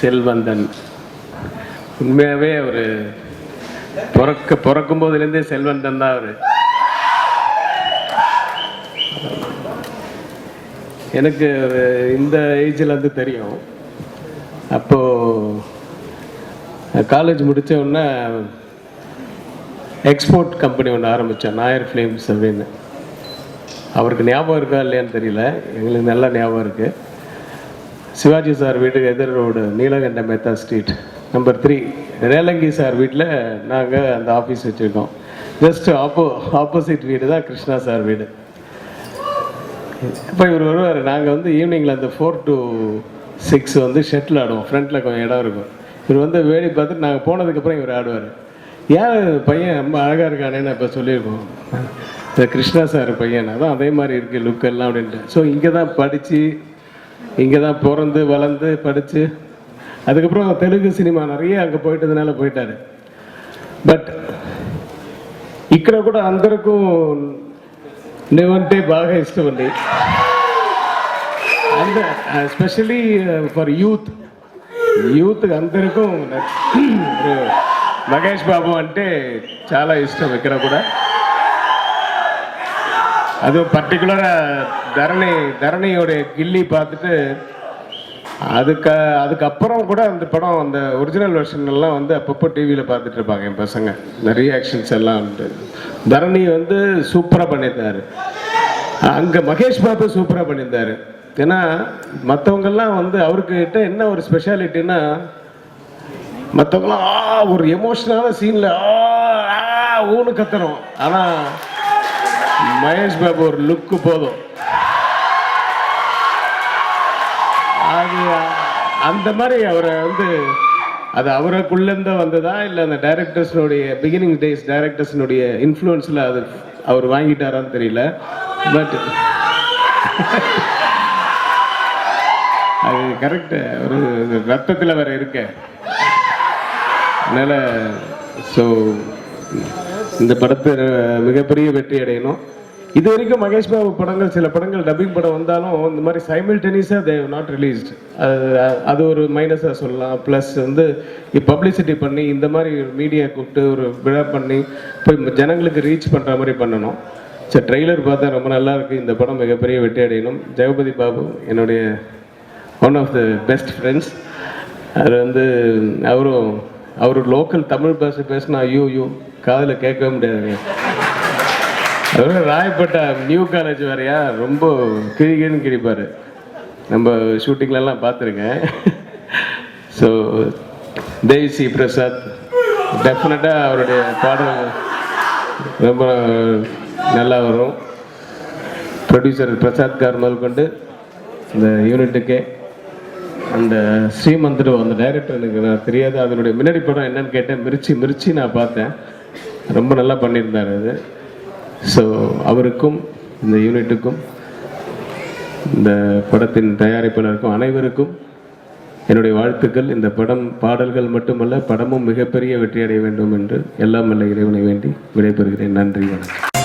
செல்வந்தன். உண்மையாகவே அவர் பிறக்கும் போதுலேருந்தே செல்வந்தன் தான் அவர். எனக்கு இந்த ஏஜில் வந்து தெரியும். அப்போது காலேஜ் முடித்த உடனே எக்ஸ்போர்ட் கம்பெனி ஒன்று ஆரம்பித்தேன், நாயர் ஃபிலிம்ஸ் அப்படின்னு. அவருக்கு ஞாபகம் இருக்கா இல்லையான்னு தெரியல, எங்களுக்கு நல்லா ஞாபகம் இருக்குது. சிவாஜி சார் வீட்டுக்கு எதிர் road, Neelakanta Mehta street number 3, Relangi sir வீட்டில் நாங்கள் அந்த ஆஃபீஸ் வச்சுருக்கோம். ஜஸ்ட் ஆப்போசிட் வீடு தான் கிருஷ்ணா சார் வீடு. இப்போ இவர் வருவார். நாங்கள் வந்து ஈவினிங்கில் அந்த 4 to 6 வந்து ஷட்டில் ஆடுவோம். ஃப்ரண்ட்டில் கொஞ்சம் இடம் இருக்கும். இவர் வந்து வேடி பார்த்துட்டு நாங்கள் போனதுக்கப்புறம் இவர் ஆடுவார். ஏன் பையன் ரொம்ப அழகாக இருக்கானேன்னு இப்போ சொல்லியிருக்கோம். இந்த கிருஷ்ணா சார் பையன் அதான் அதே மாதிரி இருக்குது லுக்கெல்லாம் அப்படின்ட்டு. ஸோ இங்கே தான் படித்து, இங்கே தான் பிறந்து வளர்ந்து படித்து, அதுக்கப்புறம் தெலுங்கு சினிமா நிறைய அங்கே போயிட்டதுனால போயிட்டார். బట్ ఇక్కడ కూడా అందరికీ నువ్వంటే బాగా ఇష్టం అండి. అండ్ ఎస్పెషలీ ఫర్ యూత్ అందరికీ మహేష్ బాబు అంటే చాలా ఇష్టం ఇక్కడ కూడా. அது பர்டிகுலராக தரணியோட கில்லி பார்த்துட்டு அதுக்கப்புறம் கூட அந்த படம், அந்த ஒரிஜினல் வெர்ஷன்லாம் வந்து அப்பப்போ டிவியில் பார்த்துட்டு இருப்பாங்க என் பசங்க. இந்த ரியாக்ஷன்ஸ் எல்லாம் உண்டு. தரணி வந்து சூப்பராக பண்ணியிருந்தார். அங்கே மகேஷ் பாபு சூப்பராக பண்ணியிருந்தார். ஏன்னா மற்றவங்கெல்லாம் வந்து அவர்கிட்ட என்ன ஒரு ஸ்பெஷாலிட்டின்னா, மற்றவங்களாம் ஒரு எமோஷனலான சீனில் ஊன்னு கத்தணும். ஆனால் மகேஷ் பாபு ஒரு லுக்கு போதும். அது அந்த மாதிரி அவரை வந்து அது அவருக்குள்ளேருந்து வந்ததா இல்லை அந்த டைரக்டர்ஸினுடைய பிகினிங் டேஸ் டைரக்டர்ஸினுடைய இன்ஃப்ளூயன்ஸில் அது அவர் வாங்கிட்டாரான்னு தெரியல. பட் அது கரெக்டு, ஒரு ரத்தத்தில் வேறு இருக்க. அதனால் ஸோ இந்த படத்தை மிகப்பெரிய வெற்றி அடையணும். இது வரைக்கும் மகேஷ் பாபு படங்கள், சில படங்கள் டப்பிங் படம் வந்தாலும் இந்த மாதிரி சைமில்டேனியஸாக தே ஹவ் நாட் ரிலீஸ்ட். அது ஒரு மைனஸாக சொல்லலாம். ப்ளஸ் வந்து பப்ளிசிட்டி பண்ணி இந்த மாதிரி மீடியா கூப்பிட்டு ஒரு விழா பண்ணி போய் ஜனங்களுக்கு ரீச் பண்ணுற மாதிரி பண்ணணும். சரி, ட்ரெய்லர் பார்த்தா ரொம்ப நல்லா இருக்குது. இந்த படம் மிகப்பெரிய வெற்றி அடையணும். ஜெகபதி பாபு என்னுடைய one of the best friends. அது வந்து அவர் லோக்கல் தமிழ் பாஷை பேசினா ஐயோ காதில் கேட்கவே முடியாது. அவர் ராயப்பேட்டை நியூ காலேஜ் வேறையா, ரொம்ப கிழின்னு கிழிப்பார். நம்ம ஷூட்டிங்லலாம் பார்த்துருக்கேன். ஸோ தேவிசி பிரசாத் டெஃபினட்டாக அவருடைய பாடல் ரொம்ப நல்லா வரும். ப்ரொடியூசர் பிரசாத் கார் முதற்கொண்டு இந்த யூனிட்டுக்கே, அந்த ஸ்ரீமந்தர் அந்த டைரக்டர் எனக்கு நான் தெரியாது. அதனுடைய முன்னாடி படம் என்னன்னு கேட்டேன். மிர்ச்சி நான் பார்த்தேன். ரொம்ப நல்லா பண்ணியிருந்தார் அது. ஸோ அவருக்கும் இந்த யூனிட்டுக்கும் இந்த படத்தின் தயாரிப்பாளருக்கும் அனைவருக்கும் என்னுடைய வாழ்த்துக்கள். இந்த படம் பாடல்கள் மட்டுமல்ல, படமும் மிகப்பெரிய வெற்றி அடைய வேண்டும் என்று எல்லாம் வல்ல இறைவனை வேண்டி விடைபெறுகிறேன். நன்றி, வணக்கம்.